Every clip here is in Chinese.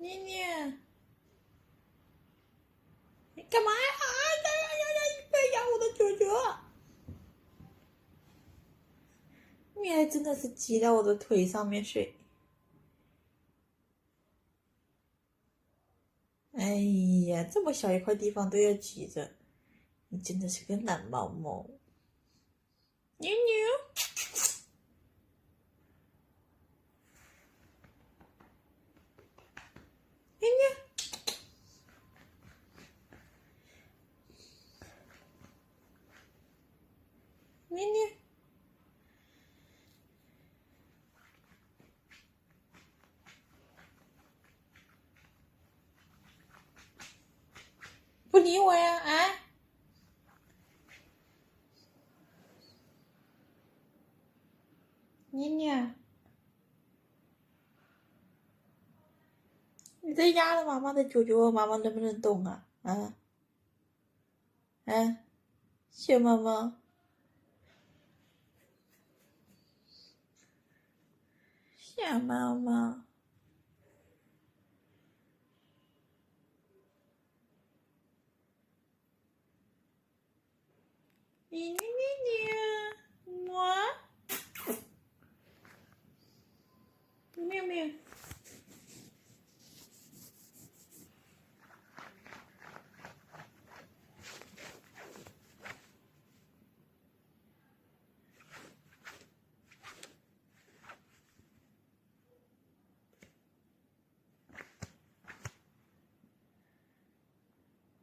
念念，你干嘛呀？呀！你不要咬我的球球！你还真的是挤在我的腿上面睡。哎呀，这么小一块地方都要挤着，你真的是个懒猫猫。妞妞，妞妞，妞妞，不理我呀？啊？妞妞，你在压着妈妈的脚脚，妈妈能不能动啊？啊？啊？小猫猫，小猫猫，妞妞妞妞，我，喵喵。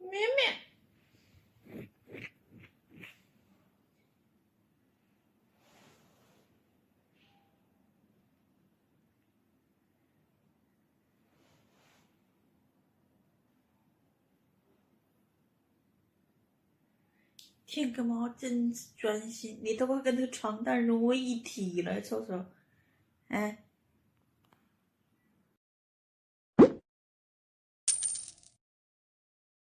妹妹，天个猫真是专心，你都快跟那个床单融为一体了，瞅瞅，哎。